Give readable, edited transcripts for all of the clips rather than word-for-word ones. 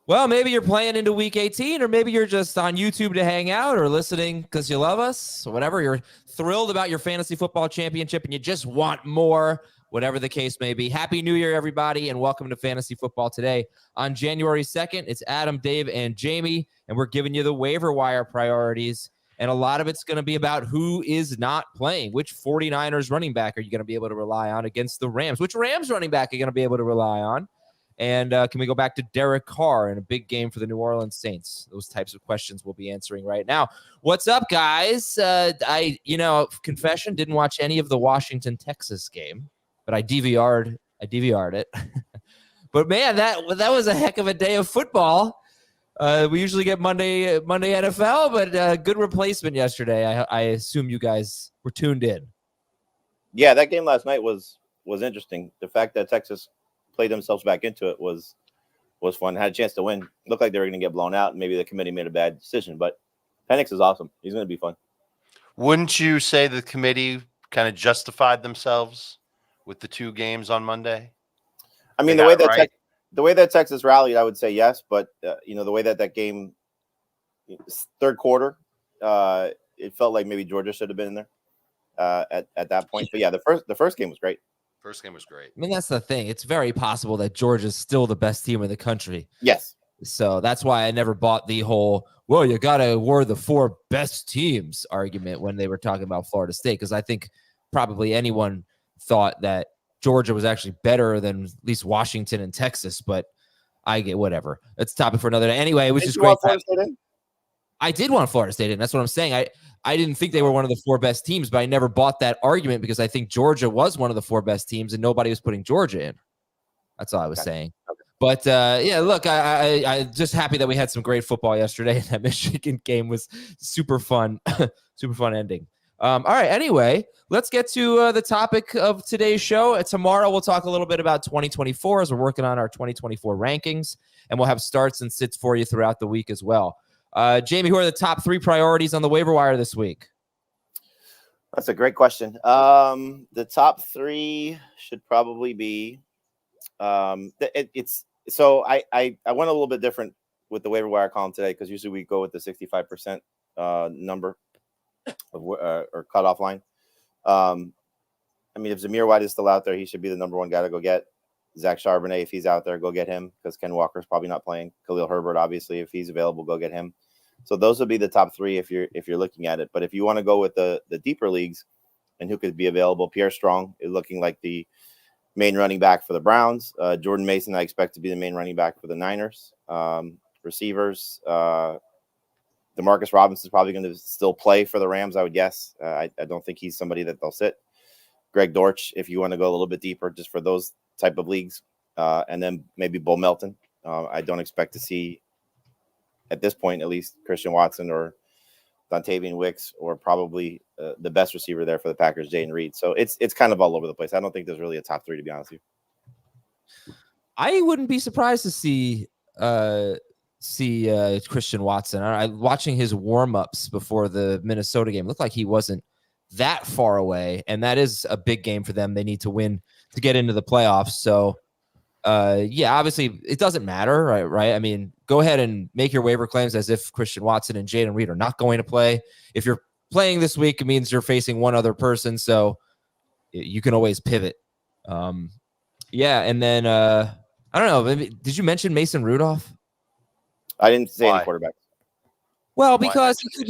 Well, maybe you're playing into week 18, or maybe you're just on YouTube to hang out or listening because you love us, or whatever. You're thrilled about your fantasy football championship and you just want more, whatever the case may be. Happy New Year, everybody, and welcome to Fantasy Football Today. On January 2nd, it's Adam, Dave, and Jamie, and we're giving you the waiver wire priorities. And a lot of it's going to be about who is not playing. Which 49ers running back are you going to be able to rely on against the Rams? Which Rams running back are you going to be able to rely on? And can we go back to Derek Carr in a big game for the New Orleans Saints? Those types of questions we'll be answering right now. What's up, guys? Confession, didn't watch any of the Washington-Texas game, but I DVR'd it. But man, that was a heck of a day of football. We usually get Monday NFL, but good replacement yesterday. I assume you guys were tuned in. Yeah, that game last night was interesting. The fact that Texas played themselves back into it was fun. Had a chance to win. Looked like they were going to get blown out, and maybe the committee made a bad decision. But Penix is awesome. He's going to be fun. Wouldn't you say the committee kind of justified themselves with the two games on Monday? I mean, the way that Texas rallied, I would say yes. But the way that game, third quarter, it felt like maybe Georgia should have been in there at that point. But yeah, the first game was great. First game was great. I mean, that's the thing. It's very possible that Georgia's still the best team in the country. Yes. So that's why I never bought the whole, well, you got to award the four best teams argument when they were talking about Florida State, because I think probably anyone thought that Georgia was actually better than at least Washington and Texas, but I get whatever. It's a topic for another day. Anyway, it was just great. I did want Florida State in. That's what I'm saying. I didn't think they were one of the four best teams, but I never bought that argument because I think Georgia was one of the four best teams and nobody was putting Georgia in. That's all I was saying. Okay. But, look, I just happy that we had some great football yesterday. That Michigan game was super fun, super fun ending. All right, anyway, let's get to the topic of today's show. Tomorrow we'll talk a little bit about 2024 as we're working on our 2024 rankings, and we'll have starts and sits for you throughout the week as well. Jamie, who are the top three priorities on the waiver wire this week? That's a great question. The top three should probably be I went a little bit different with the waiver wire column today because usually we go with the 65% number or cutoff line. I mean, if Zamir White is still out there, he should be the number one guy to go get. Zach Charbonnet, if he's out there, go get him because Ken Walker's probably not playing. Khalil Herbert, obviously, if he's available, go get him. So those would be the top three if you're looking at it. But if you want to go with the deeper leagues and who could be available, Pierre Strong is looking like the main running back for the Browns. Jordan Mason, I expect to be the main running back for the Niners. Receivers, DeMarcus Robinson is probably going to still play for the Rams, I would guess. I don't think he's somebody that they'll sit. Greg Dortch, if you want to go a little bit deeper, just for those type of leagues. And then maybe Bo Melton. I don't expect to see, at this point at least, Christian Watson or Dontavian Wicks or probably the best receiver there for the Packers, Jayden Reed. So it's kind of all over the place. I don't think there's really a top three, to be honest with you. I wouldn't be surprised to see Christian Watson. Watching his warm-ups before the Minnesota game, looked like he wasn't that far away, and that is a big game for them. They need to win to get into the playoffs. So, obviously it doesn't matter, right? I mean, go ahead and make your waiver claims as if Christian Watson and Jayden Reed are not going to play. If you're playing this week, it means you're facing one other person, so you can always pivot. And then I don't know. Maybe, did you mention Mason Rudolph? I didn't say any quarterbacks. Well, because he could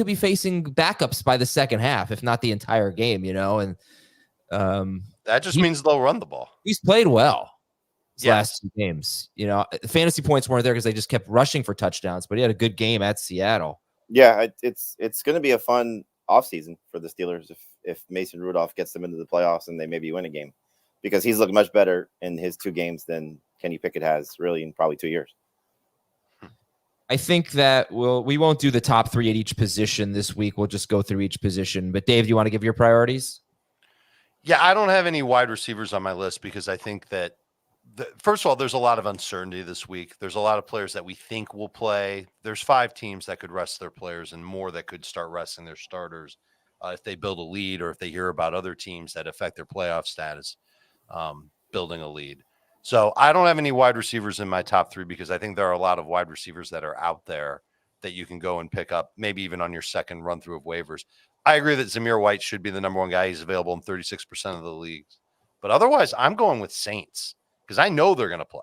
be facing backups by the second half, if not the entire game, and that just means they'll run the ball. He's played well his last two games. Fantasy points weren't there because they just kept rushing for touchdowns, but he had a good game at Seattle. Yeah, it's going to be a fun offseason for the Steelers if Mason Rudolph gets them into the playoffs and they maybe win a game, because he's looked much better in his two games than Kenny Pickett has really in probably 2 years. I think that we won't do the top three at each position this week. We'll just go through each position. But Dave, do you want to give your priorities? Yeah, I don't have any wide receivers on my list because I think that, first of all, there's a lot of uncertainty this week. There's a lot of players that we think will play. There's 5 teams that could rest their players and more that could start resting their starters if they build a lead or if they hear about other teams that affect their playoff status building a lead. So I don't have any wide receivers in my top 3 because I think there are a lot of wide receivers that are out there that you can go and pick up, maybe even on your second run through of waivers. I agree that Zamir White should be the number 1 guy. He's available in 36% of the leagues. But otherwise, I'm going with Saints because I know they're going to play.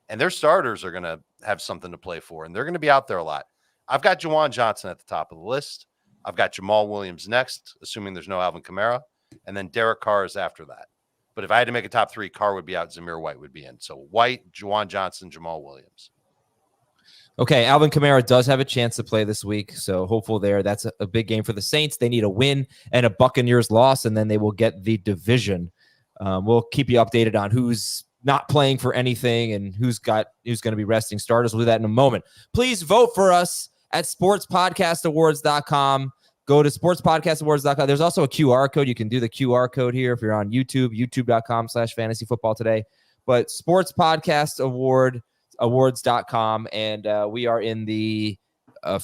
And their starters are going to have something to play for, and they're going to be out there a lot. I've got Juwan Johnson at the top of the list. I've got Jamal Williams next, assuming there's no Alvin Kamara. And then Derek Carr is after that. But if I had to make a top 3, Carr would be out. Zamir White would be in. So White, Juwan Johnson, Jamal Williams. Okay, Alvin Kamara does have a chance to play this week, so hopeful there. That's a big game for the Saints. They need a win and a Buccaneers loss, and then they will get the division. We'll keep you updated on who's not playing for anything and who's going to be resting starters. We'll do that in a moment. Please vote for us at sportspodcastawards.com. Go to sportspodcastawards.com. There's also a QR code. You can do the QR code here if you're on YouTube, youtube.com/fantasyfootball today. But sportspodcastawards.com, and we are in the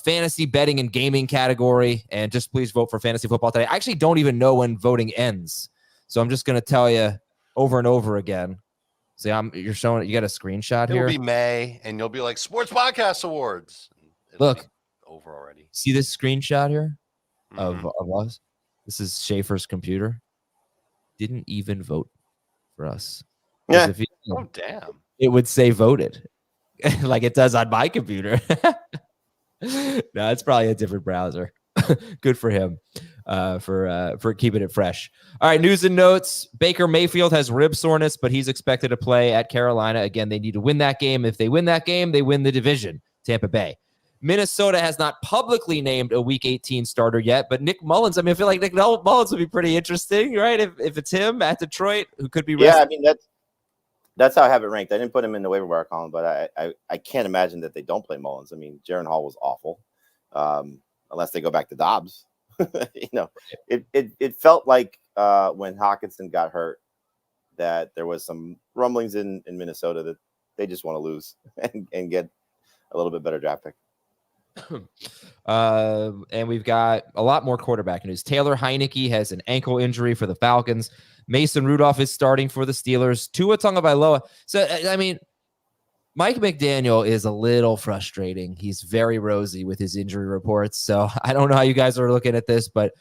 fantasy betting and gaming category. And just please vote for fantasy football today. I actually don't even know when voting ends, so I'm just going to tell you over and over again. See, you're showing it. You got a screenshot here. It'll be May, and you'll be like Sports Podcast Awards. Look, over already. See this screenshot here of us? This is Schaefer's computer. Didn't even vote for us. Yeah. Oh, damn. It would say voted like it does on my computer. No, it's probably a different browser. Good for him for keeping it fresh. All right, news and notes. Baker Mayfield has rib soreness, but he's expected to play at Carolina. Again, they need to win that game. If they win that game, they win the division. Tampa Bay. Minnesota has not publicly named a Week 18 starter yet, but Nick Mullins, I mean, I feel like Nick Mullins would be pretty interesting, right? If it's him at Detroit, who could be rested. Yeah, I mean, that's how I have it ranked. I didn't put him in the waiver wire column, but I can't imagine that they don't play Mullins. I mean, Jaron Hall was awful, unless they go back to Dobbs. It felt like when Hockenson got hurt that there was some rumblings in Minnesota that they just want to lose and get a little bit better draft pick. And we've got a lot more quarterback news. Taylor Heineke has an ankle injury for the Falcons. Mason Rudolph is starting for the Steelers. Tua Tagovailoa. So, I mean, Mike McDaniel is a little frustrating. He's very rosy with his injury reports. So I don't know how you guys are looking at this, but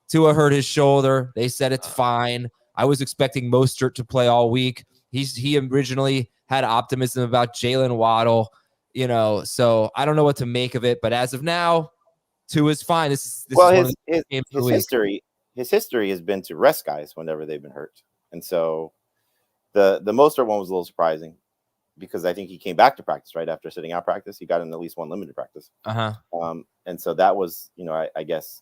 Tua hurt his shoulder. They said it's fine. I was expecting Mostert to play all week. He originally had optimism about Jalen Waddle. So I don't know what to make of it, but as of now, Tua is fine. His history has been to rest guys whenever they've been hurt, and so the Mostert one was a little surprising because I think he came back to practice right after sitting out practice. He got in at least one limited practice, and so that was I guess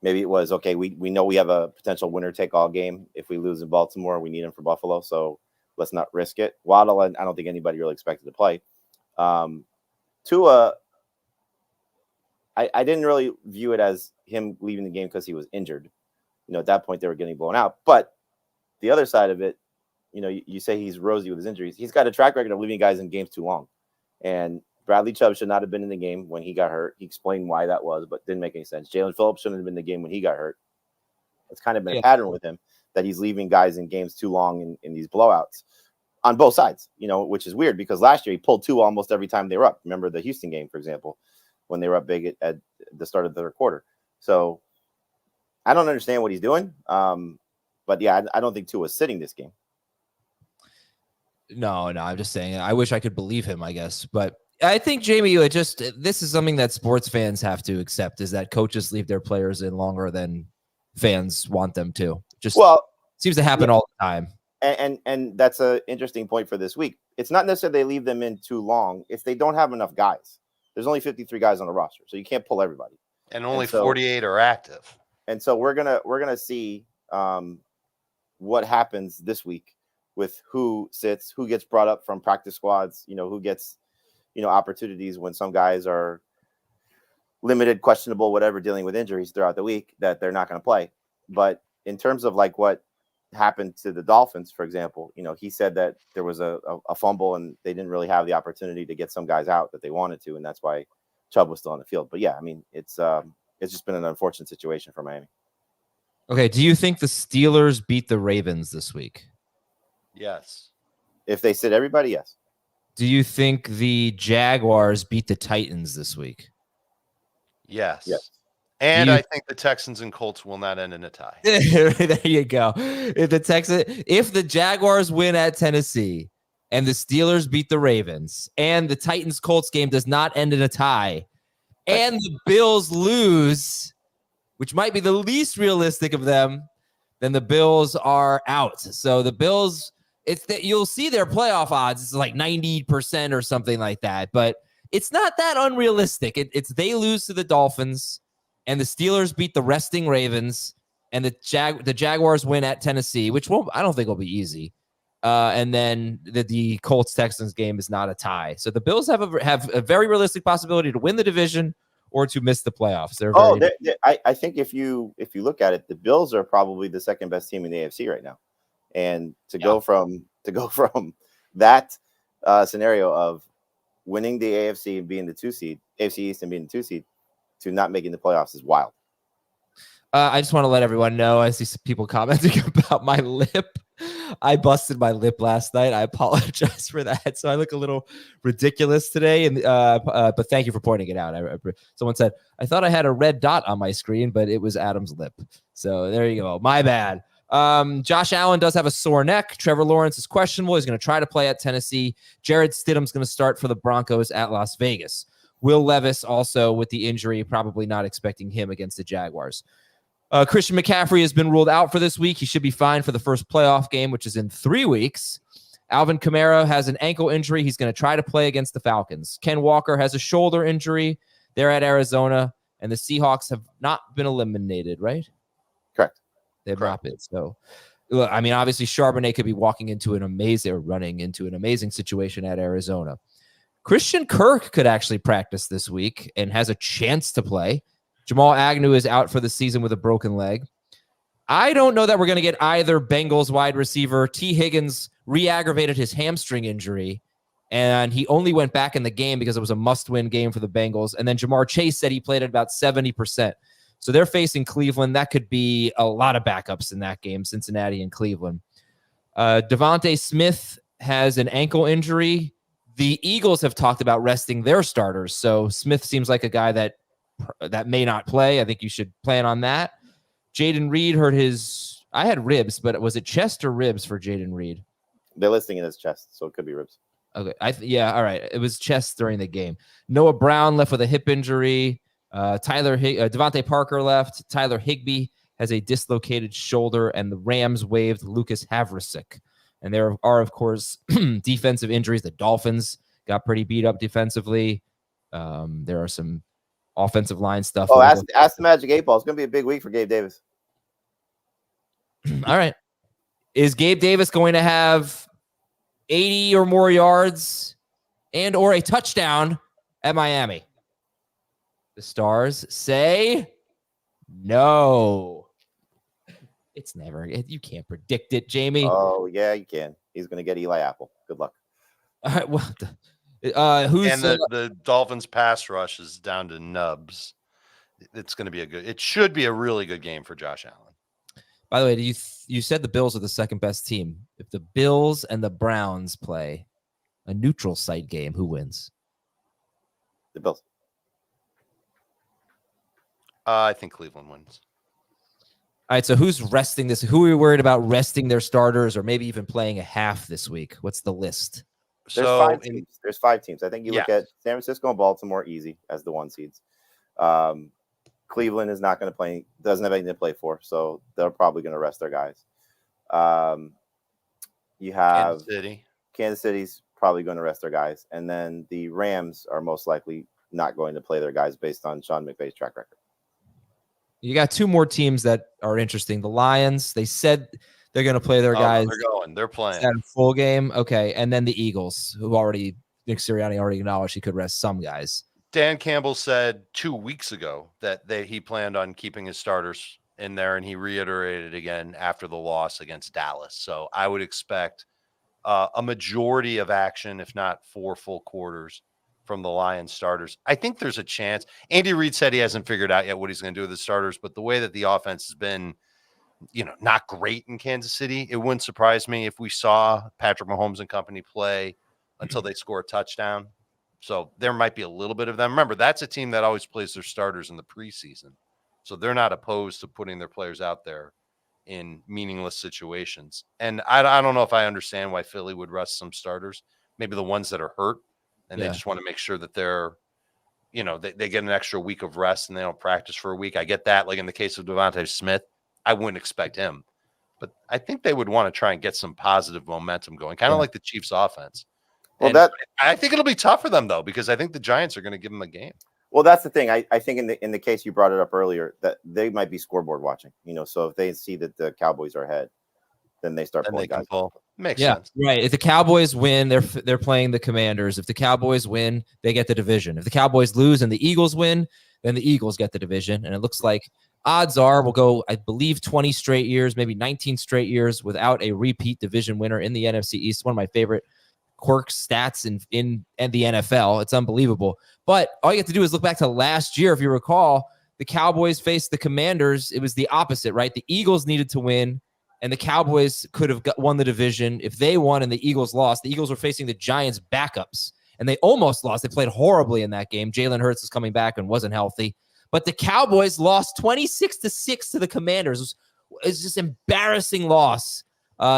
maybe it was okay. We know we have a potential winner take all game if we lose in Baltimore. We need him for Buffalo, so let's not risk it. Waddle, I don't think anybody really expected to play. Tua, I didn't really view it as him leaving the game because he was injured. At that point they were getting blown out. But the other side of it, you say he's rosy with his injuries. He's got a track record of leaving guys in games too long. And Bradley Chubb should not have been in the game when he got hurt. He explained why that was, but didn't make any sense. Jalen Phillips shouldn't have been in the game when he got hurt. It's kind of been a pattern with him that he's leaving guys in games too long in these blowouts. On both sides, which is weird because last year he pulled two almost every time they were up. Remember the Houston game, for example, when they were up big at the start of the third quarter. So I don't understand what he's doing. But yeah, I don't think Tua is sitting this game. No, I'm just saying. I wish I could believe him, I guess. But I think, Jamie, this is something that sports fans have to accept is that coaches leave their players in longer than fans want them to. Seems to happen all the time. And that's an interesting point for this week. It's not necessarily they leave them in too long. It's they don't have enough guys. There's only 53 guys on the roster, so you can't pull everybody. And only 48 are active. And so we're gonna see what happens this week with who sits, who gets brought up from practice squads, who gets opportunities when some guys are limited, questionable, whatever, dealing with injuries throughout the week that they're not going to play. But in terms of like what happened to the Dolphins, for example, he said that there was a fumble and they didn't really have the opportunity to get some guys out that they wanted to, and that's why Chubb was still on the field. But yeah, I mean, it's just been an unfortunate situation for Miami. Okay, do you think the Steelers beat the Ravens this week? Yes. If they sit everybody, yes. Do you think the Jaguars beat the Titans this week? Yes. Yes. And I think the Texans and Colts will not end in a tie. There you go. If the Jaguars win at Tennessee and the Steelers beat the Ravens and the Titans Colts game does not end in a tie and the Bills lose, which might be the least realistic of them, then the Bills are out. So the Bills, you'll see their playoff odds. It's like 90% or something like that, but it's not that unrealistic. It's they lose to the Dolphins and the Steelers beat the resting Ravens and the Jaguars win at Tennessee, which I don't think will be easy. And then the Colts Texans game is not a tie. So the Bills have a very realistic possibility to win the division or to miss the playoffs. I think if you look at it, the Bills are probably the second best team in the AFC right now, and to go from that scenario of winning the AFC and being the 2 seed, AFC East and being the 2 seed, to not making the playoffs is wild. I just want to let everyone know. I see some people commenting about my lip. I busted my lip last night. I apologize for that. So I look a little ridiculous today. And but thank you for pointing it out. Someone said, I thought I had a red dot on my screen, but it was Adam's lip. So there you go. My bad. Josh Allen does have a sore neck. Trevor Lawrence is questionable. He's going to try to play at Tennessee. Jared Stidham's going to start for the Broncos at Las Vegas. Will Levis also with the injury, probably not expecting him against the Jaguars. Christian McCaffrey has been ruled out for this week. He should be fine for the first playoff game, which is in 3 weeks. Alvin Kamara has an ankle injury. He's going to try to play against the Falcons. Ken Walker has a shoulder injury. They're at Arizona, and the Seahawks have not been eliminated, right? Correct. They've not been. So, look, I mean, obviously, Charbonnet could be running into an amazing situation at Arizona. Christian Kirk could actually practice this week and has a chance to play. Jamal Agnew is out for the season with a broken leg. I don't know that we're going to get either Bengals wide receiver. T. Higgins re-aggravated his hamstring injury, and he only went back in the game because it was a must-win game for the Bengals. And then Jamar Chase said he played at about 70%. So they're facing Cleveland. That could be a lot of backups in that game, Cincinnati and Cleveland. Devontae Smith has an ankle injury. The Eagles have talked about resting their starters. So Smith seems like a guy that may not play. I think you should plan on that. Jaden Reed hurt I had ribs, but was it chest or ribs for Jaden Reed? They're listing it as chest, so it could be ribs. Okay. All right. It was chest during the game. Noah Brown left with a hip injury. Devontae Parker left. Tyler Higbee has a dislocated shoulder, and the Rams waived Lucas Havrasik. And there are, of course, defensive injuries. The Dolphins got pretty beat up defensively. There are some offensive line stuff. Oh, ask the Magic 8 Ball. It's going to be a big week for Gabe Davis. All right. Is Gabe Davis going to have 80 or more yards and or a touchdown at Miami? The Stars say no. It's never. You can't predict it, Jamie. Oh, yeah, you can. He's going to get Eli Apple. Good luck. All right. Well, the Dolphins pass rush is down to nubs. It's going to be it should be a really good game for Josh Allen. By the way, you said the Bills are the second best team. If the Bills and the Browns play a neutral site game, who wins? The Bills. I think Cleveland wins. All right, so who's resting this? Who are we worried about resting their starters or maybe even playing a half this week? What's the list? There's 5 teams. I think you look at San Francisco and Baltimore easy as the 1 seeds. Cleveland is not going to play, doesn't have anything to play for, so they're probably going to rest their guys. You have Kansas City's probably going to rest their guys, and then the Rams are most likely not going to play their guys based on Sean McVay's track record. You got 2 more teams that are interesting. The Lions, they said they're going to play their guys. They're playing. At a full game. Okay. And then the Eagles, who Nick Sirianni already acknowledged he could rest some guys. Dan Campbell said 2 weeks ago that he planned on keeping his starters in there, and he reiterated again after the loss against Dallas. So I would expect a majority of action, if not 4 full quarters, from the Lions starters. I think there's a chance. Andy Reid said he hasn't figured out yet what he's going to do with the starters, but the way that the offense has been not great in Kansas City. It wouldn't surprise me if we saw Patrick Mahomes and company play until they score a touchdown. So there might be a little bit of them. Remember, that's a team that always plays their starters in the preseason. So they're not opposed to putting their players out there in meaningless situations. And I don't know if I understand why Philly would rest some starters, maybe the ones that are hurt, and they just want to make sure that they're, they get an extra week of rest and they don't practice for a week. I get that. Like in the case of Devontae Smith, I wouldn't expect him. But I think they would want to try and get some positive momentum going, kind of like the Chiefs offense. Well, I think it'll be tough for them, though, because I think the Giants are going to give them a game. Well, that's the thing. I think in the case you brought it up earlier, that they might be scoreboard watching. So if they see that the Cowboys are ahead, then they start pulling guys. Makes sense. Right. If the Cowboys win, they're playing the Commanders. If the Cowboys win, they get the division. If the Cowboys lose and the Eagles win, then the Eagles get the division. And it looks like odds are we'll go, I believe, 20 straight years, maybe 19 straight years without a repeat division winner in the NFC East. One of my favorite quirks stats in the NFL. It's unbelievable. But all you have to do is look back to last year. If you recall, the Cowboys faced the Commanders. It was the opposite, right? The Eagles needed to win, and the Cowboys could have won the division. If they won and the Eagles lost, the Eagles were facing the Giants' backups, and they almost lost. They played horribly in that game. Jalen Hurts is coming back and wasn't healthy. But the Cowboys lost 26-6 to the Commanders. It's just an embarrassing loss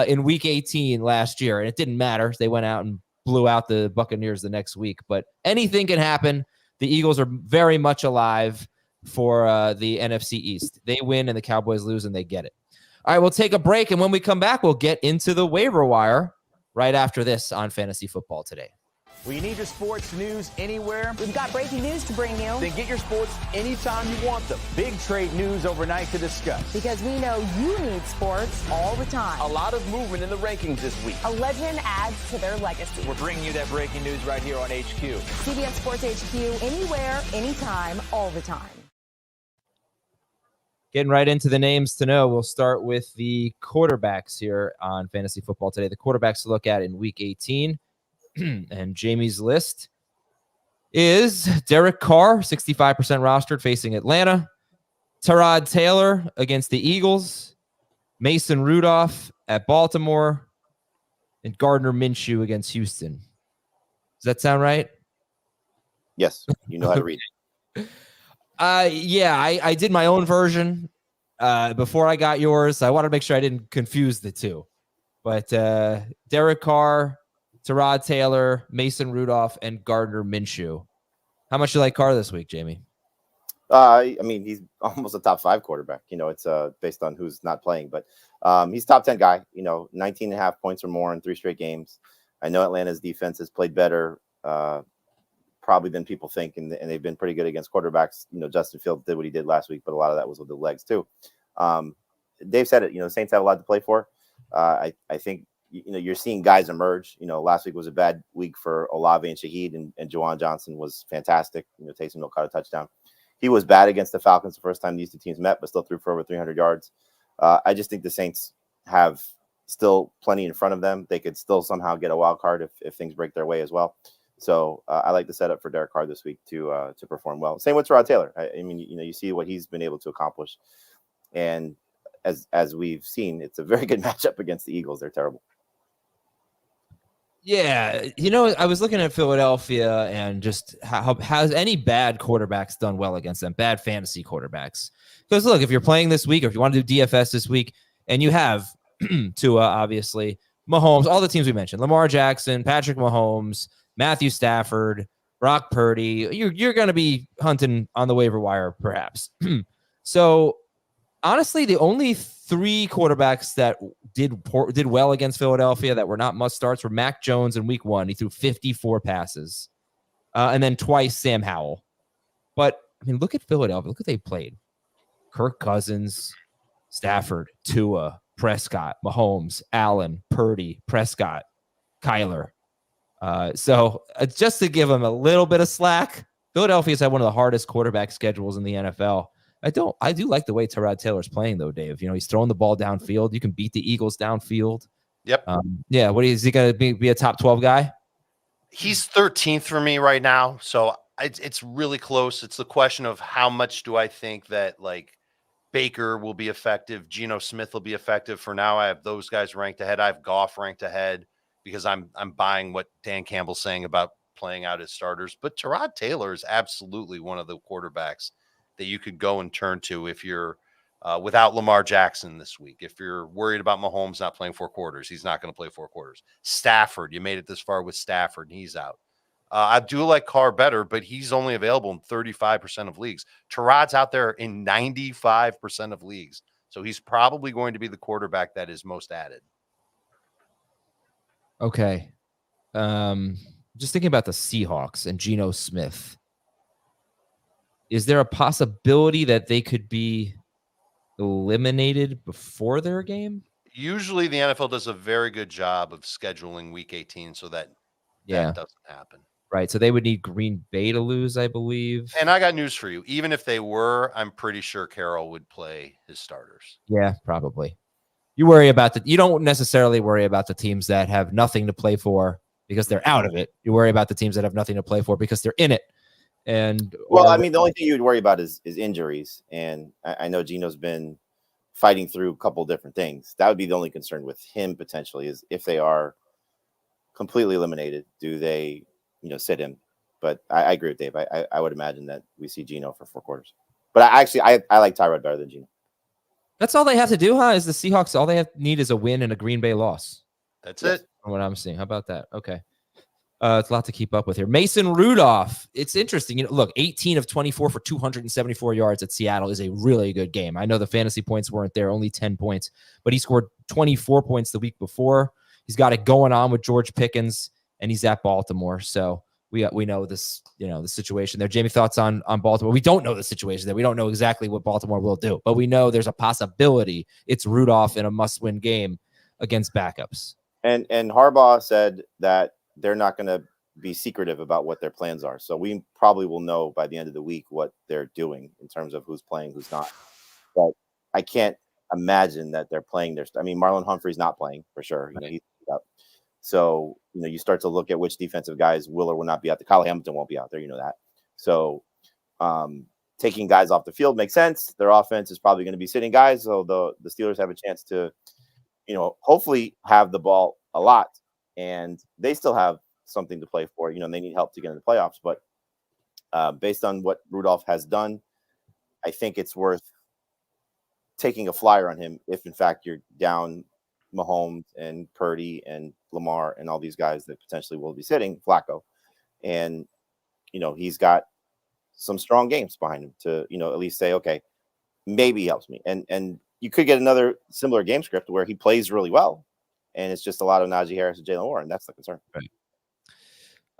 in Week 18 last year, and it didn't matter. They went out and blew out the Buccaneers the next week. But anything can happen. The Eagles are very much alive for the NFC East. They win and the Cowboys lose, and they get it. All right, we'll take a break, and when we come back, we'll get into the waiver wire right after this on Fantasy Football Today. Well, you need your sports news anywhere? We've got breaking news to bring you. Then get your sports anytime you want them. Big trade news overnight to discuss. Because we know you need sports all the time. A lot of movement in the rankings this week. A legend adds to their legacy. We're bringing you that breaking news right here on HQ. CBS Sports HQ, anywhere, anytime, all the time. Getting right into the names to know, we'll start with the quarterbacks here on Fantasy Football Today. The quarterbacks to look at in Week 18. And Jamie's list is Derek Carr, 65% rostered, facing Atlanta. Tyrod Taylor against the Eagles. Mason Rudolph at Baltimore. And Gardner Minshew against Houston. Does that sound right? Yes, you know how to read it. Yeah, I did my own version before I got yours. I wanted to make sure I didn't confuse the two. But Derek Carr, Tyrod Taylor, Mason Rudolph, and Gardner Minshew. How much do you like Carr this week, Jamie? I mean, he's almost a top 5 quarterback. It's based on who's not playing, but he's top 10 guy. 19.5 points or more in 3 straight games. I know Atlanta's defense has played better probably than people think, and they've been pretty good against quarterbacks. Justin Fields did what he did last week, but a lot of that was with the legs too. Dave said it. The Saints have a lot to play for. I think. You're seeing guys emerge. Last week was a bad week for Olave and Shaheed, and Juwan Johnson was fantastic. Taysom Hill caught a touchdown. He was bad against the Falcons the first time these two teams met, but still threw for over 300 yards. I just think the Saints have still plenty in front of them. They could still somehow get a wild card if things break their way as well. So I like the setup for Derek Carr this week to perform well. Same with Tyrod Taylor. I mean, you see what he's been able to accomplish, and as we've seen, it's a very good matchup against the Eagles. They're terrible. Yeah, I was looking at Philadelphia and just how has any bad quarterbacks done well against them, bad fantasy quarterbacks. Because look, if you're playing this week or if you want to do DFS this week and you have Tua, obviously, Mahomes, all the teams we mentioned, Lamar Jackson, Patrick Mahomes, Matthew Stafford, Brock Purdy, you're going to be hunting on the waiver wire perhaps. So honestly, the only 3 quarterbacks that did well against Philadelphia that were not must starts were Mac Jones in week 1. He threw 54 passes. And then twice Sam Howell. But I mean, look at Philadelphia. Look what they played. Kirk Cousins, Stafford, Tua, Prescott, Mahomes, Allen, Purdy, Prescott, Kyler. So just to give them a little bit of slack, Philadelphia's had one of the hardest quarterback schedules in the NFL. I do like the way Tyrod Taylor's playing, though, Dave. He's throwing the ball downfield. You can beat the Eagles downfield. Yep. Yeah. Is he going to be a top 12 guy? He's 13th for me right now. So it's really close. It's the question of how much do I think that Baker will be effective. Geno Smith will be effective. For now, I have those guys ranked ahead. I have Goff ranked ahead because I'm buying what Dan Campbell's saying about playing out his starters. But Tyrod Taylor is absolutely one of the quarterbacks that you could go and turn to if you're without Lamar Jackson this week. If you're worried about Mahomes not playing 4 quarters, he's not going to play 4 quarters. Stafford, you made it this far with Stafford, and he's out. I do like Carr better, but he's only available in 35% of leagues. Tyrod's out there in 95% of leagues. So he's probably going to be the quarterback that is most added. Okay. Just thinking about the Seahawks and Geno Smith. Is there a possibility that they could be eliminated before their game? Usually the NFL does a very good job of scheduling week 18 so that doesn't happen. Right. So they would need Green Bay to lose, I believe. And I got news for you. Even if they were, I'm pretty sure Carroll would play his starters. Yeah, probably. You don't necessarily worry about the teams that have nothing to play for because they're out of it. You worry about the teams that have nothing to play for because they're in it. And the only thing you would worry about is injuries. And I know Geno's been fighting through a couple different things. That would be the only concern with him potentially, is if they are completely eliminated, do they sit him? But I agree with Dave. I would imagine that we see Geno for 4 quarters. But I like Tyrod better than Geno. That's all they have to do, huh? Is the Seahawks, all they need is a win and a Green Bay loss. That's it. From what I'm seeing. How about that? Okay. It's a lot to keep up with here. Mason Rudolph. It's interesting. Look, 18 of 24 for 274 yards at Seattle is a really good game. I know the fantasy points weren't there, only 10 points, but he scored 24 points the week before. He's got it going on with George Pickens, and he's at Baltimore. So we know this, the situation there. Jamie, thoughts on Baltimore? We don't know the situation there. We don't know exactly what Baltimore will do, but we know there's a possibility it's Rudolph in a must-win game against backups. And Harbaugh said that they're not going to be secretive about what their plans are. So we probably will know by the end of the week what they're doing in terms of who's playing, who's not. But I can't imagine that they're playing Marlon Humphrey's not playing for sure. Right. He's up. So, you start to look at which defensive guys will or will not be out. The Kyle Hamilton won't be out there. You know that. So taking guys off the field makes sense. Their offense is probably going to be sitting guys. So the Steelers have a chance to, hopefully have the ball a lot. And they still have something to play for. They need help to get in the playoffs. But based on what Rudolph has done, I think it's worth taking a flyer on him if, in fact, you're down Mahomes and Purdy and Lamar and all these guys that potentially will be sitting, Flacco. And, he's got some strong games behind him to, at least say, okay, maybe he helps me. And you could get another similar game script where he plays really well. And it's just a lot of Najee Harris and Jalen Warren. That's the concern. Right.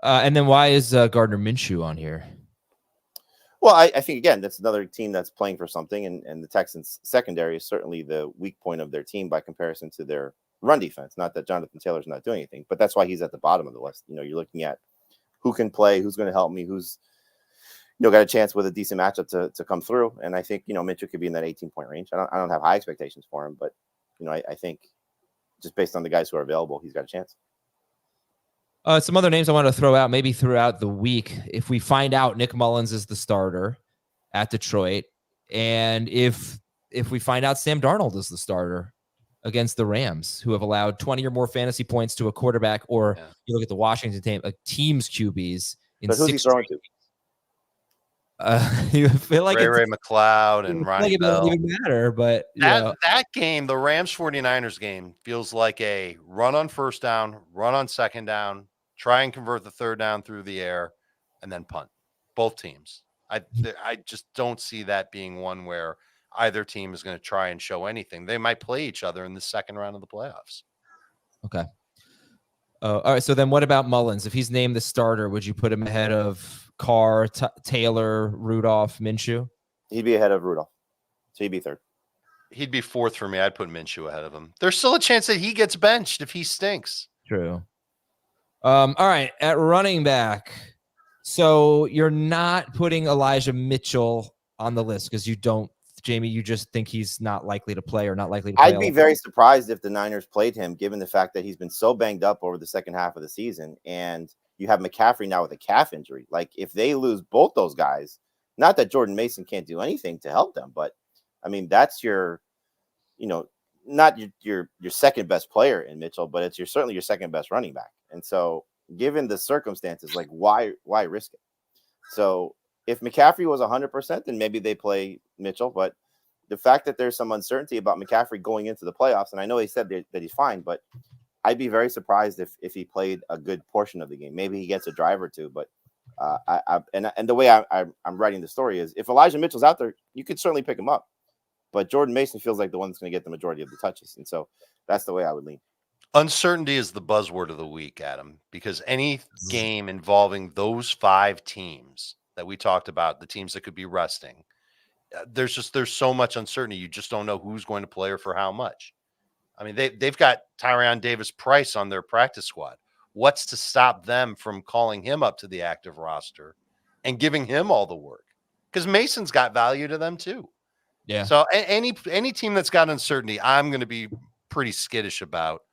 And then why is Gardner Minshew on here? Well, I think, again, that's another team that's playing for something. And the Texans secondary is certainly the weak point of their team by comparison to their run defense. Not that Jonathan Taylor's not doing anything, but that's why he's at the bottom of the list. You're looking at who can play, who's going to help me, who's got a chance with a decent matchup to come through. And I think, Mitchell could be in that 18-point range. I don't have high expectations for him, but, I think just based on the guys who are available, he's got a chance. Some other names I want to throw out, maybe throughout the week. If we find out Nick Mullins is the starter at Detroit, and if we find out Sam Darnold is the starter against the Rams, who have allowed 20 or more fantasy points to a quarterback, or you look at the Washington team's QBs. But who's he throwing to? You feel like Ray McLeod and Ronnie it Bell. doesn't even matter, but that game, the Rams 49ers game, feels like a run on first down, run on second down, try and convert the third down through the air, and then punt. Both teams. I just don't see that being one where either team is going to try and show anything. They might play each other in the second round of the playoffs. Okay. All right. So then what about Mullins? If he's named the starter, would you put him ahead of Carr, Taylor, Rudolph, Minshew? He'd be ahead of Rudolph. So he'd be third. He'd be fourth for me. I'd put Minshew ahead of him. There's still a chance that he gets benched if he stinks. True. All right. At running back. So you're not putting Elijah Mitchell on the list because you don't, Jamie, you just think he's not likely to play or not likely to play. I'd be very surprised if the Niners played him, given the fact that he's been so banged up over the second half of the season. And you have McCaffrey now with a calf injury. Like, if they lose both those guys, not that Jordan Mason can't do anything to help them, but I mean, that's your, not your second best player in Mitchell, but it's certainly your second best running back. And so, given the circumstances, like why risk it? So if McCaffrey was 100%, then maybe they play Mitchell. But the fact that there's some uncertainty about McCaffrey going into the playoffs, and I know he said that he's fine, but I'd be very surprised if he played a good portion of the game. Maybe he gets a drive or two, but and the way I'm writing the story is if Elijah Mitchell's out there, you could certainly pick him up. But Jordan Mason feels like the one that's going to get the majority of the touches, and so that's the way I would lean. Uncertainty is the buzzword of the week, Adam, because any game involving those 5 teams that we talked about, the teams that could be resting, there's so much uncertainty. You just don't know who's going to play or for how much. I mean, they've got Tyrion Davis-Price on their practice squad. What's to stop them from calling him up to the active roster and giving him all the work? Because Mason's got value to them too. Yeah. So any team that's got uncertainty, I'm going to be pretty skittish about.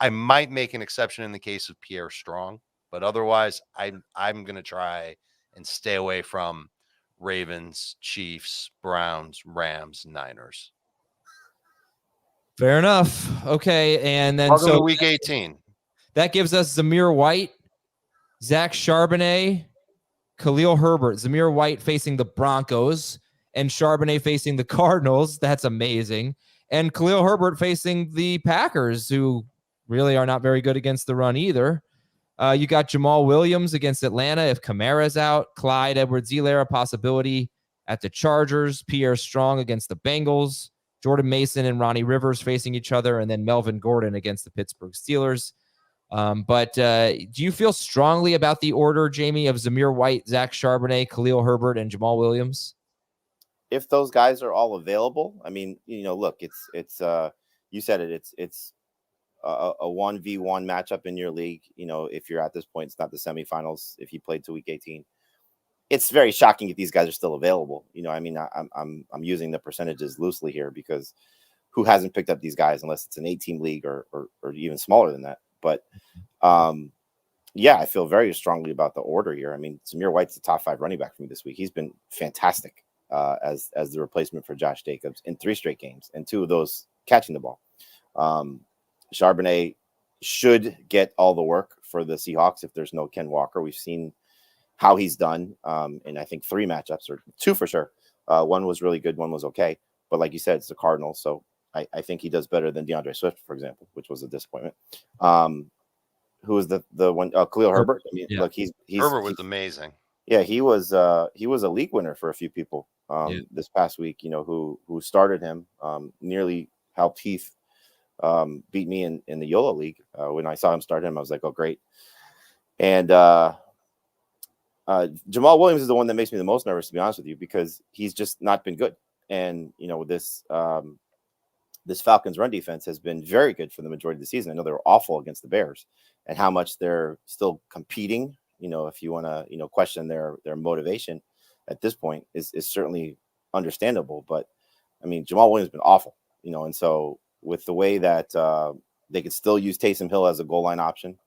I might make an exception in the case of Pierre Strong, but otherwise I'm going to try and stay away from Ravens, Chiefs, Browns, Rams, Niners. Fair enough. Okay. And then Welcome to week 18. That gives us Zamir White, Zach Charbonnet, Khalil Herbert. Zamir White facing the Broncos and Charbonnet facing the Cardinals. That's amazing. And Khalil Herbert facing the Packers, who really are not very good against the run either. You got Jamal Williams against Atlanta if Kamara's out. Clyde Edwards-Helaire, a possibility at the Chargers. Pierre Strong against the Bengals. Jordan Mason and Ronnie Rivers facing each other. And then Melvin Gordon against the Pittsburgh Steelers. But do you feel strongly about the order, Jamie, of Zamir White, Zach Charbonnet, Khalil Herbert, and Jamal Williams? If those guys are all available, I mean, look, it's you said it, it's a 1v1 matchup in your league. If you're at this point, it's not the semifinals. If you played to week 18, it's very shocking if these guys are still available. I mean, I'm using the percentages loosely here because who hasn't picked up these guys unless it's an 8-team league or even smaller than that. But yeah, I feel very strongly about the order here. I mean, Zamir White's the top 5 running back for me this week. He's been fantastic as the replacement for Josh Jacobs in 3 straight games, and 2 of those catching the ball. Charbonnet should get all the work for the Seahawks if there's no Ken Walker. We've seen how he's done in I think 3 matchups, or 2 for sure. One was really good, one was okay. But like you said, it's the Cardinals, so I think he does better than DeAndre Swift, for example, which was a disappointment. Who was the one? Khalil Herbert. I mean, Yeah. look, he's Herbert was amazing. Yeah, he was a league winner for a few people this past week. Who started him, nearly helped Heath beat me in the YOLO league. When I saw him start him, I was like, oh, great. And Jamal Williams is the one that makes me the most nervous, to be honest with you, because he's just not been good. And this Falcons run defense has been very good for the majority of the season. I know they were awful against the Bears, and how much they're still competing. If you want to, question their motivation at this point is certainly understandable. But I mean, Jamal Williams has been awful, and so with the way that they could still use Taysom Hill as a goal line option,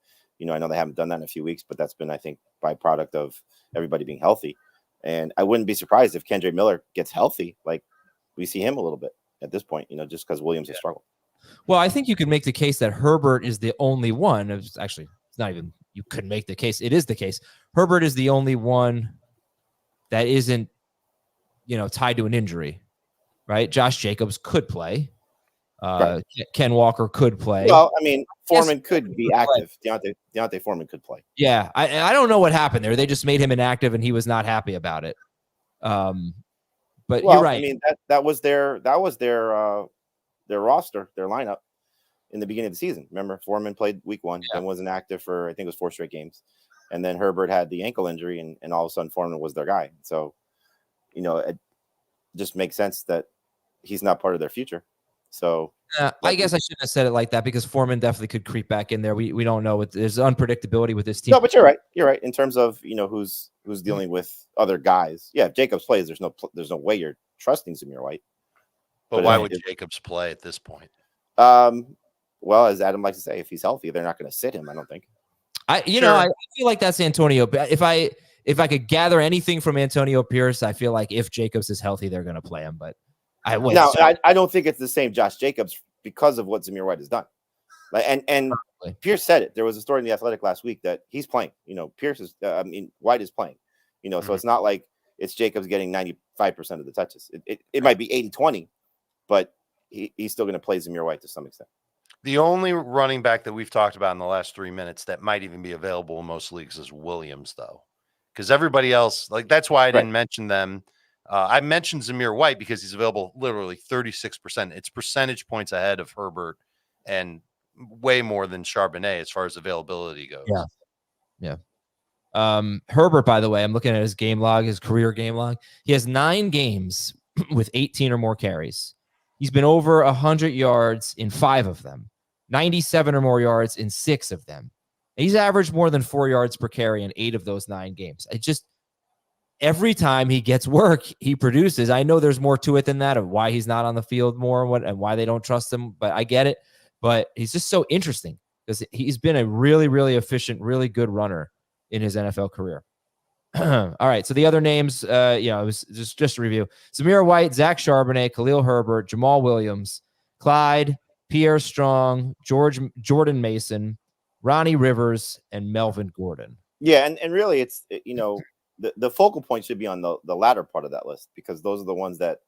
I know they haven't done that in a few weeks, but that's been, I think, byproduct of everybody being healthy. And I wouldn't be surprised if Kendre Miller gets healthy, like we see him a little bit at this point, just because Williams has struggled. Well, I think you could make the case that Herbert is the only one. Actually, it's not even you could make the case. It is the case. Herbert is the only one that isn't, tied to an injury, right? Josh Jacobs could play. Right. Ken Walker could play. Well, I mean, Foreman could be active. Deontay Foreman could play. Yeah, I don't know what happened there. They just made him inactive, and he was not happy about it. But you're right. I mean, that was their roster, their lineup in the beginning of the season. Remember, Foreman played week 1 and wasn't active for, I think it was 4 straight games. And then Herbert had the ankle injury, and all of a sudden Foreman was their guy. So, it just makes sense that he's not part of their future. So I guess I shouldn't have said it like that, because Foreman definitely could creep back in there. We don't know. There's unpredictability with this team. No, but you're right. You're right in terms of who's dealing with other guys. Yeah, if Jacobs plays, there's no way you're trusting Zamir White. But why would Jacobs play at this point? Well, as Adam likes to say, if he's healthy, they're not going to sit him, I don't think. I feel like that's Antonio. If I could gather anything from Antonio Pierce, I feel like if Jacobs is healthy, they're going to play him. But I don't think it's the same Josh Jacobs because of what Zamir White has done. Like, and Pierce said it. There was a story in the Athletic last week that he's playing. White is playing. So it's not like it's Jacobs getting 95% of the touches. It might be 80-20, but he's still going to play Zamir White to some extent. The only running back that we've talked about in the last 3 minutes that might even be available in most leagues is Williams, though, because everybody else, that's why I didn't mention them. I mentioned Zamir White because he's available literally 36%. It's percentage points ahead of Herbert and way more than Charbonnet as far as availability goes. Yeah. Herbert, by the way, I'm looking at his game log, his career game log. He has 9 games with 18 or more carries. He's been over 100 yards in 5 of them, 97 or more yards in 6 of them. He's averaged more than 4 yards per carry in 8 of those 9 games. Every time he gets work, he produces. I know there's more to it than that of why he's not on the field more and why they don't trust him, but I get it. But he's just so interesting because he's been a really, really efficient, really good runner in his NFL career. All right. So the other names, it was just a review. Zamir White, Zach Charbonnet, Khalil Herbert, Jamal Williams, Clyde, Pierre Strong, Jordan Mason, Ronnie Rivers, and Melvin Gordon. Yeah. And really it's, the focal point should be on the latter part of that list, because those are the ones that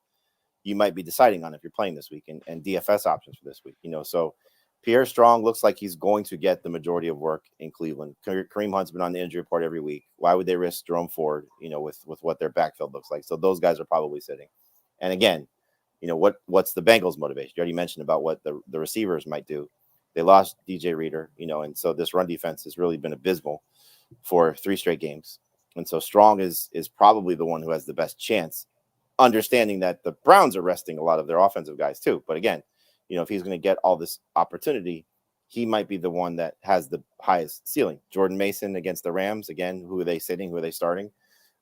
you might be deciding on if you're playing this week and DFS options for this week. So Pierre Strong looks like he's going to get the majority of work in Cleveland. Kareem Hunt's been on the injury report every week. Why would they risk Jerome Ford, with what their backfield looks like? So those guys are probably sitting. And again, what's the Bengals' motivation? You already mentioned about what the receivers might do. They lost DJ Reader, and so this run defense has really been abysmal for 3 straight games. And so Strong is probably the one who has the best chance, understanding that the Browns are resting a lot of their offensive guys too. But again, if he's going to get all this opportunity, he might be the one that has the highest ceiling. Jordan Mason against the Rams. Again, who are they sitting? Who are they starting?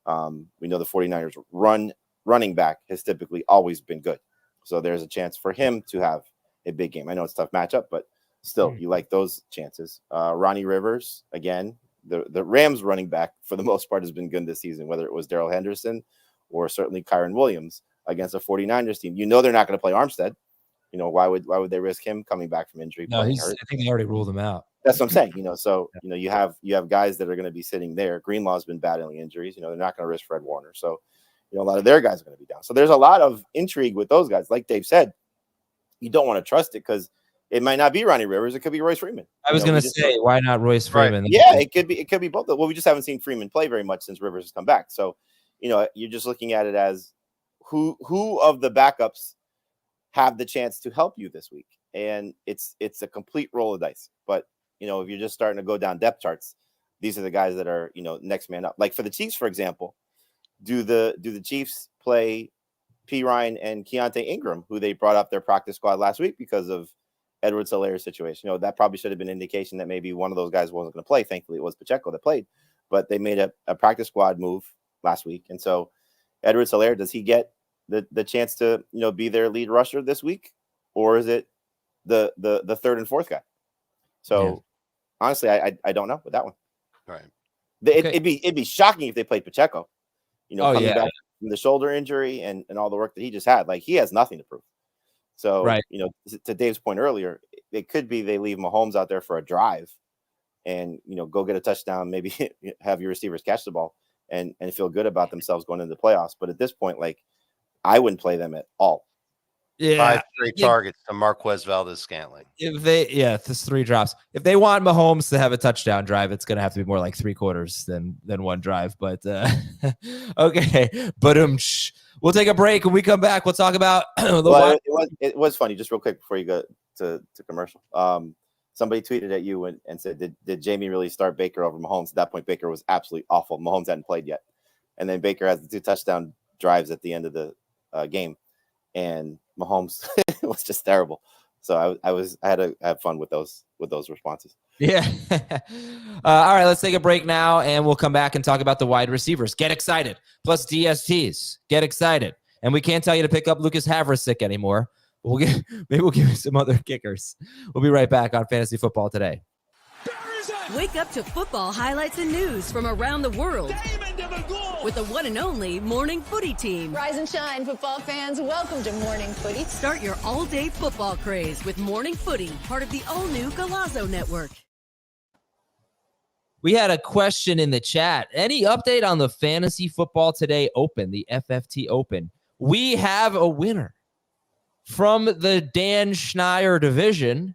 We know the 49ers running back has typically always been good. So there's a chance for him to have a big game. I know it's a tough matchup, but still, you like those chances. Ronnie Rivers, again, the Rams running back for the most part has been good this season, whether it was Darrell Henderson or certainly Kyron Williams against a 49ers team. They're not going to play Armstead. Why would they risk him coming back from injury? No, I think they already ruled him out. That's what I'm saying. You have guys that are going to be sitting there. Greenlaw's been battling injuries. They're not going to risk Fred Warner. So, a lot of their guys are going to be down. So there's a lot of intrigue with those guys. Like Dave said, you don't want to trust it because it might not be Ronnie Rivers. It could be Royce Freeman. I was going to say, why not Royce Freeman? Right. Yeah, it could be both. Well, we just haven't seen Freeman play very much since Rivers has come back. So, you're just looking at it as who of the backups have the chance to help you this week. And it's a complete roll of dice. But, if you're just starting to go down depth charts, these are the guys that are, next man up. Like for the Chiefs, for example, do the Chiefs play P. Ryan and Keontae Ingram, who they brought up their practice squad last week because of Edwards-Hilaire's situation? That probably should have been an indication that maybe one of those guys wasn't going to play. Thankfully, it was Pacheco that played. But they made a practice squad move last week. And so Edwards-Hilaire, does he get the chance to be their lead rusher this week, or is it the third and fourth guy? So honestly, I don't know with that one. Right. It'd be shocking if they played Pacheco, coming back from the shoulder injury and all the work that he just had. Like, he has nothing to prove. So to Dave's point earlier, it could be they leave Mahomes out there for a drive and go get a touchdown, maybe have your receivers catch the ball and feel good about themselves going into the playoffs. But at this point, I wouldn't play them at all. Yeah, 5 straight targets to Marquez Valdez-Scantling. This 3 drops. If they want Mahomes to have a touchdown drive, it's going to have to be more like 3 quarters than 1 drive. But okay, but we'll take a break. When we come back, we'll talk about. It was funny. Just real quick before you go to commercial. Somebody tweeted at you and said, "Did Jamie really start Baker over Mahomes?" At that point, Baker was absolutely awful. Mahomes hadn't played yet, and then Baker has the 2 touchdown drives at the end of the game, and Mahomes was just terrible. So I had to have fun with those responses. Yeah. All right, let's take a break now, and we'll come back and talk about the wide receivers. Get excited. Plus DSTs. Get excited. And we can't tell you to pick up Lucas Havrasik anymore. Maybe we'll give you some other kickers. We'll be right back on Fantasy Football Today. There is a Wake up to football highlights and news from around the world with the one and only Morning Footy team. Rise and shine, football fans. Welcome to Morning Footy. Start your all-day football craze with Morning Footy, part of the all-new Golazo Network. We had a question in the chat. Any update on the Fantasy Football Today Open, the FFT Open? We have a winner from the Dan Schneier division.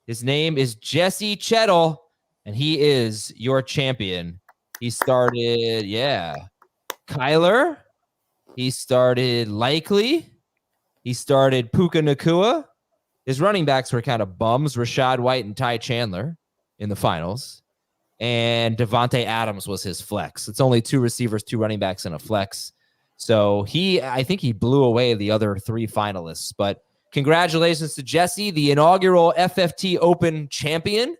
His name is Jesse Chettle, and he is your champion. He started, Kyler. He started Likely. He started Puka Nakua. His running backs were kind of bums, Rashad White and Ty Chandler in the finals. And Devontae Adams was his flex. It's only 2 receivers, 2 running backs, and a flex. So I think he blew away the other 3 finalists. But congratulations to Jesse, the inaugural FFT Open champion.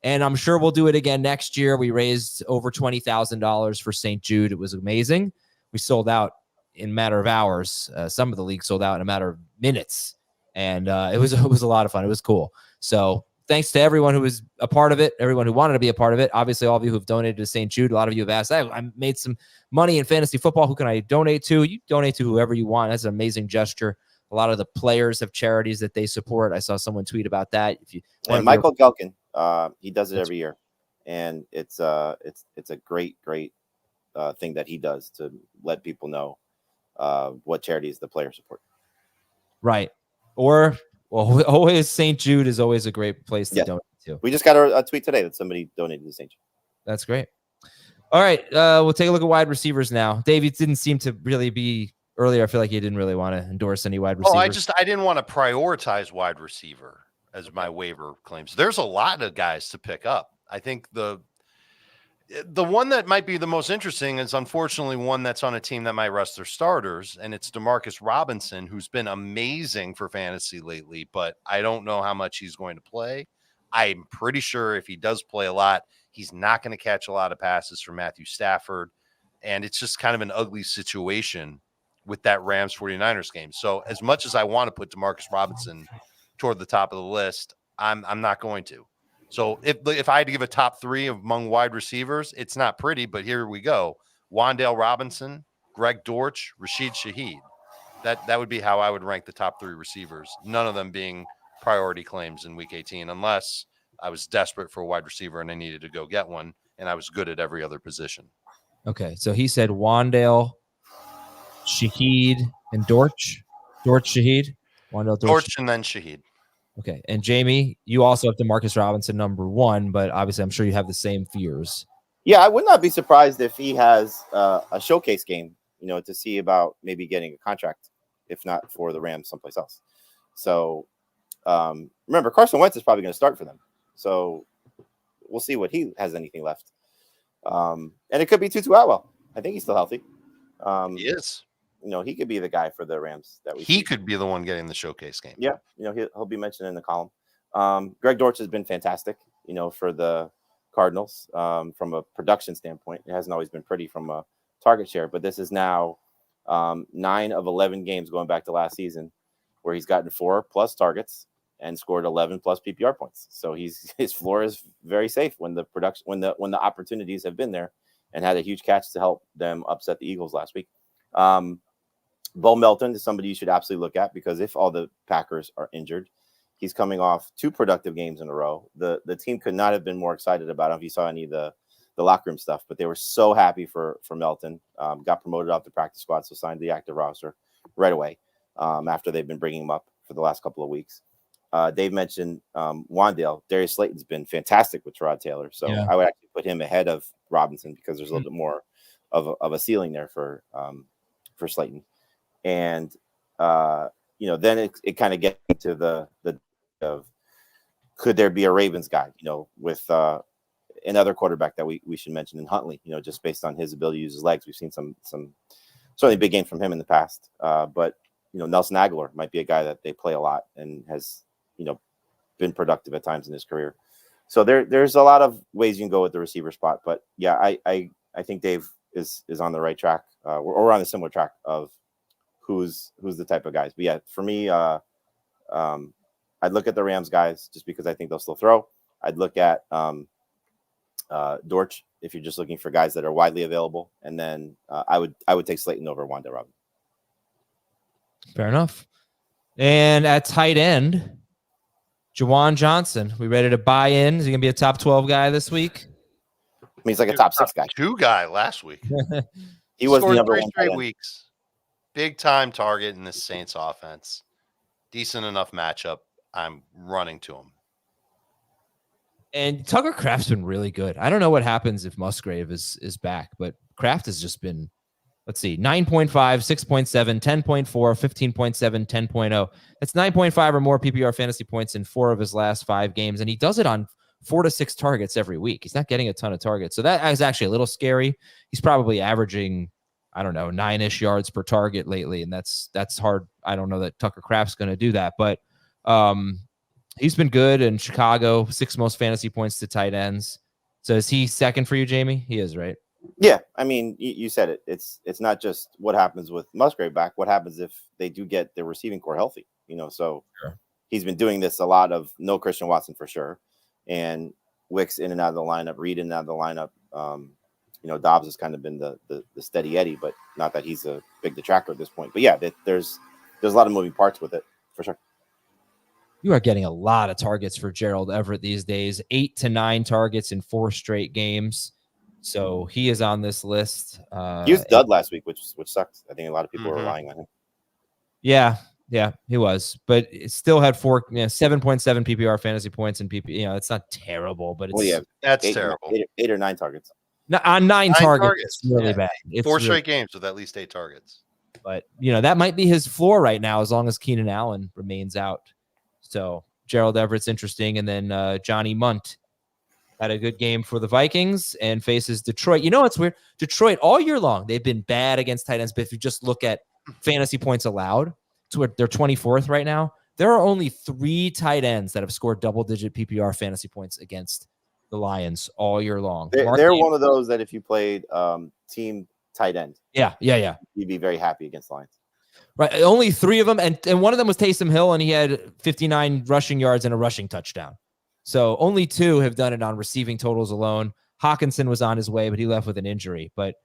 And I'm sure we'll do it again next year. We raised over $20,000 for St. Jude. It was amazing. We sold out in a matter of hours. Some of the leagues sold out in a matter of minutes. And it was a lot of fun. It was cool. So thanks to everyone who was a part of it, everyone who wanted to be a part of it. Obviously, all of you who've donated to St. Jude, a lot of you have asked, I made some money in fantasy football. Who can I donate to? You donate to whoever you want. That's an amazing gesture. A lot of the players have charities that they support. I saw someone tweet about that. And Michael Gelkin, he does it every year, and it's a great thing that he does to let people know what charities the players support. Right. Or always St. Jude is always a great place to donate to. We just got a tweet today that somebody donated to St. Jude. That's great. All right, we'll take a look at wide receivers now. Dave, it didn't seem to really be earlier. I feel like you didn't really want to endorse any wide receivers. I didn't want to prioritize wide receiver as my waiver claims. There's a lot of guys to pick up. I think the one that might be the most interesting is unfortunately one that's on a team that might rest their starters, and it's Demarcus Robinson, who's been amazing for fantasy lately, but I don't know how much he's going to play. I'm pretty sure if he does play a lot, he's not going to catch a lot of passes from Matthew Stafford, and it's just kind of an ugly situation with that Rams 49ers game. So as much as I want to put Demarcus Robinson toward the top of the list, I'm not going to. So if I had to give a top 3 among wide receivers, it's not pretty, but here we go. Wan'Dale Robinson, Greg Dortch, Rashid Shaheed. That would be how I would rank the top 3 receivers, none of them being priority claims in week 18, unless I was desperate for a wide receiver and I needed to go get one, and I was good at every other position. Okay, so he said Wan'Dale, Shaheed, and Dortch. Shaheed? Wan'Dale, Dortch, and then Shaheed. Okay, and Jamie, you also have Demarcus Robinson number 1, but obviously I'm sure you have the same fears. Yeah, I would not be surprised if he has a showcase game, to see about maybe getting a contract, if not for the Rams, someplace else. So remember, Carson Wentz is probably going to start for them. So we'll see what he has anything left. And it could be Tutu Atwell. I think he's still healthy. He is. He could be the guy for the Rams that he could be the one getting the showcase game. Yeah, he'll be mentioned in the column. Greg Dortch has been fantastic, for the Cardinals from a production standpoint. It hasn't always been pretty from a target share, but this is now 9 of 11 games going back to last season where he's gotten 4+ targets and scored 11+ PPR points. So his floor is very safe when the opportunities have been there, and had a huge catch to help them upset the Eagles last week. Bo Melton is somebody you should absolutely look at, because if all the Packers are injured, he's coming off 2 productive games in a row. The team could not have been more excited about him if you saw any of the locker room stuff, but they were so happy for Melton. Got promoted off the practice squad, so signed the active roster right away after they've been bringing him up for the last couple of weeks. Dave mentioned Wan'Dale. Darius Slayton's been fantastic with Tyrod Taylor, so I would actually put him ahead of Robinson because there's a little bit more of a ceiling there for Slayton. And then it kind of gets into the of could there be a Ravens guy, with another quarterback that we should mention in Huntley, just based on his ability to use his legs. We've seen some certainly big games from him in the past, but Nelson Aguilar might be a guy that they play a lot and has been productive at times in his career. So there's a lot of ways you can go with the receiver spot, but yeah, I think Dave is on the right track. We're on a similar track of who's the type of guys. But yeah, for me, I'd look at the Rams guys just because I think they'll still throw. I'd look at Dortch, if you're just looking for guys that are widely available. And then I would take Slayton over Wanda Robin. Fair enough. And at tight end, Juwan Johnson. We ready to buy in? Is he going to be a top 12 guy this week? I mean, he's like a top 6 guy. 2 guy last week. He was the scored number 3 one straight tight end. weeks. Big time target in the Saints offense. Decent enough matchup. I'm running to him. And Tucker Kraft's been really good. I don't know what happens if Musgrave is back, but Kraft has just been, let's see, 9.5, 6.7, 10.4, 15.7, 10.0. That's 9.5 or more PPR fantasy points in 4 of his last 5 games. And he does it on 4 to 6 targets every week. He's not getting a ton of targets. So that is actually a little scary. He's probably averaging, I don't know, 9-ish yards per target lately. And that's hard. I don't know that Tucker Kraft's going to do that, but he's been good in Chicago, 6th most fantasy points to tight ends. So is he second for you, Jamie? He is, right? Yeah, I mean, you said it. It's not just what happens with Musgrave back. What happens if they do get their receiving core healthy? So sure. He's been doing this a lot of no Christian Watson for sure, and Wicks in and out of the lineup, Reed in and out of the lineup. Dobbs has kind of been the steady Eddie, but not that he's a big detractor at this point. But yeah, there's a lot of moving parts with it for sure. You are getting a lot of targets for Gerald Everett these days, 8 to 9 targets in 4 straight games. So he is on this list. He was dud last week, which sucks. I think a lot of people are relying on him. Yeah, he was, but it still had 7.7 PPR fantasy points in PP. It's not terrible, but it's that's terrible. 8 or 9 targets. On 9 targets. It's really bad. It's 4 straight games with at least 8 targets. But that might be his floor right now, as long as Keenan Allen remains out. So Gerald Everett's interesting, and then Johnny Munt had a good game for the Vikings and faces Detroit. It's weird. Detroit all year long, they've been bad against tight ends, but if you just look at fantasy points allowed, they're 24th right now. There are only 3 tight ends that have scored double-digit PPR fantasy points against the Lions all year long. They're one of those that if you played team tight end, yeah, you'd be very happy against Lions. Right, only 3 of them, and one of them was Taysom Hill, and he had 59 rushing yards and a rushing touchdown. So only 2 have done it on receiving totals alone. Hawkinson was on his way, but he left with an injury. But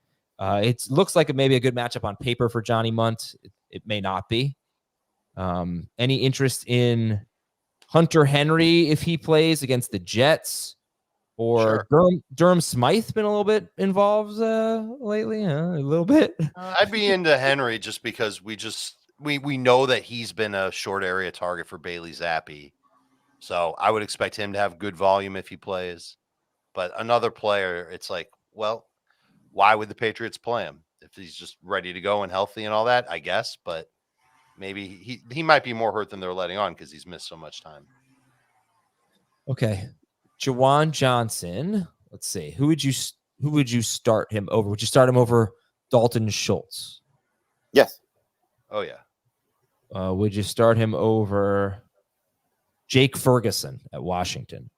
it looks like it may be a good matchup on paper for Johnny Munt. It may not be. Any interest in Hunter Henry if he plays against the Jets? Or sure. Durham Smythe been a little bit involved lately? A little bit. I'd be into Henry just because we know that he's been a short area target for Bailey Zappi. So I would expect him to have good volume if he plays. But another player, it's like, well, why would the Patriots play him? If he's just ready to go and healthy and all that, I guess. But maybe he might be more hurt than they're letting on because he's missed so much time. Okay. Juwan Johnson. Let's see. Who would you start him over? Would you start him over Dalton Schultz? Yes. Oh yeah. Would you start him over Jake Ferguson at Washington?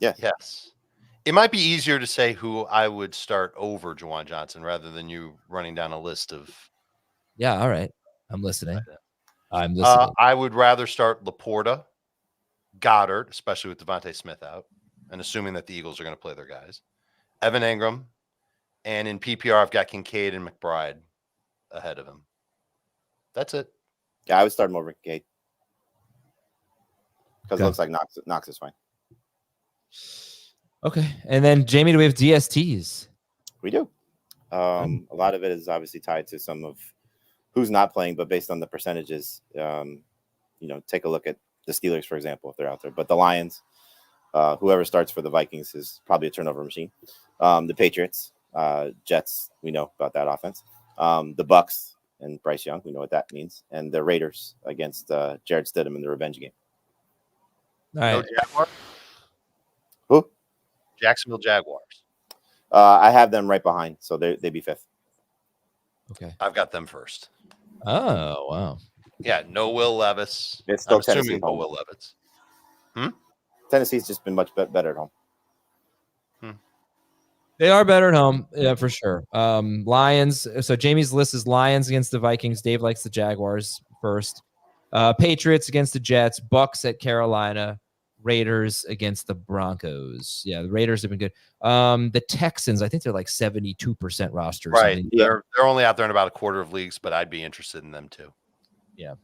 Yes. It might be easier to say who I would start over Juwan Johnson rather than you running down a list of. Yeah. All right. I'm listening. I would rather start Laporta, Goddard, especially with Devontae Smith out, and assuming that the Eagles are going to play their guys, Evan Ingram, and in PPR, I've got Kincaid and McBride ahead of him. That's it. Yeah, I would start him over Kincaid because it looks like Knox is fine. Okay. And then, Jamie, do we have DSTs? We do. A lot of it is obviously tied to some of who's not playing, but based on the percentages, take a look at the Steelers, for example, if they're out there. But the Lions, whoever starts for the Vikings is probably a turnover machine. The Patriots, Jets, we know about that offense. The Bucks and Bryce Young, we know what that means. And the Raiders against Jared Stidham in the revenge game. All right. No Jaguars? Who? Jacksonville Jaguars. I have them right behind, so they'd be 5th. Okay. I've got them first. Oh, wow. Yeah, no Will Levis. It's still I'm assuming Tennessee no Will Levis. Tennessee's just been much better at home. They are better at home, yeah, for sure. Lions. So Jamie's list is Lions against the Vikings. Dave likes the Jaguars first. Patriots against the Jets. Bucks at Carolina. Raiders against the Broncos. Yeah, the Raiders have been good. The Texans, I think they're like 72% roster. Right. They're only out there in about a quarter of leagues, but I'd be interested in them too. Yeah,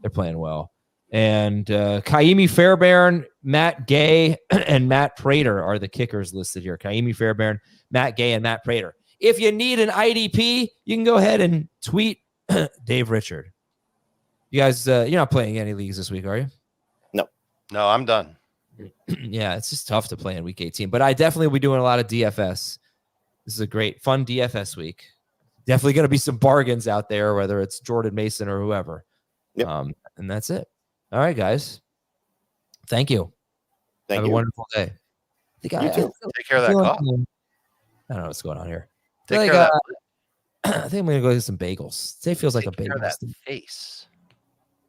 they're playing well. And Kaimi Fairbairn, Matt Gay, and Matt Prater are the kickers listed here. Kaimi Fairbairn, Matt Gay, and Matt Prater. If you need an IDP, you can go ahead and tweet Dave Richard. You guys, you're not playing any leagues this week, are you? No, I'm done. Yeah, it's just tough to play in week 18, but I definitely will be doing a lot of DFS. This is a great, fun DFS week. Definitely going to be some bargains out there, whether it's Jordan Mason or whoever. Yep. And that's it. All right, guys. Thank you. Have a wonderful day. You too. Take care of that cough. I don't know what's going on here. Take care of that. I think I'm going to go get some bagels. Today feels like a bagel. That face.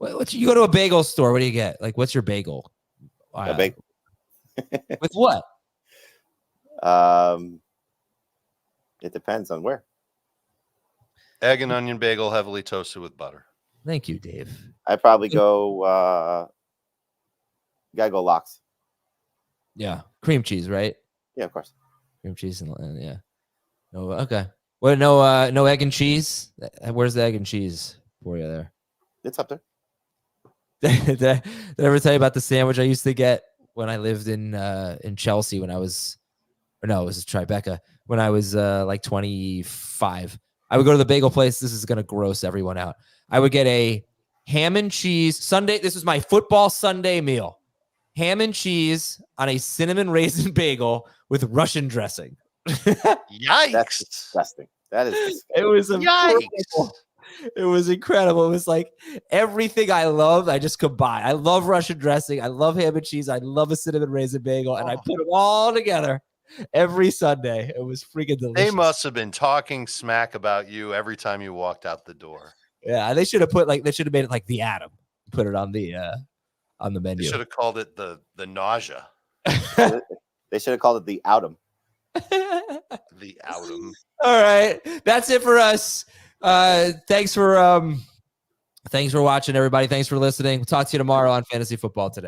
You go to a bagel store. What do you get? Like, what's your bagel? A bagel. With what? It depends on where. Egg and onion bagel, heavily toasted with butter. Thank you, Dave. I probably go. Gotta go lox. Yeah, cream cheese, right? Yeah, of course. Cream cheese and yeah. No, okay. Well, no egg and cheese. Where's the egg and cheese for you there? It's up there. Did I ever tell you about the sandwich I used to get when I lived in Chelsea when I was, or no, it was Tribeca when I was like 25. I would go to the bagel place. This is gonna gross everyone out. I would get a ham and cheese Sunday. This was my football Sunday meal. Ham and cheese on a cinnamon raisin bagel with Russian dressing. Yikes! That's disgusting. That is disgusting. It was Yikes! It was incredible. It was like everything I loved, I just combined. I love Russian dressing. I love ham and cheese. I love a cinnamon raisin bagel. And I put them all together every Sunday. It was freaking delicious. They must have been talking smack about you every time you walked out the door. Yeah, they should have made it like the Atom. Put it on the menu. They should have called it the nausea. They should have called it the outum. The outum. All right. That's it for us. Thanks for watching, everybody. Thanks for listening. We'll talk to you tomorrow on Fantasy Football Today.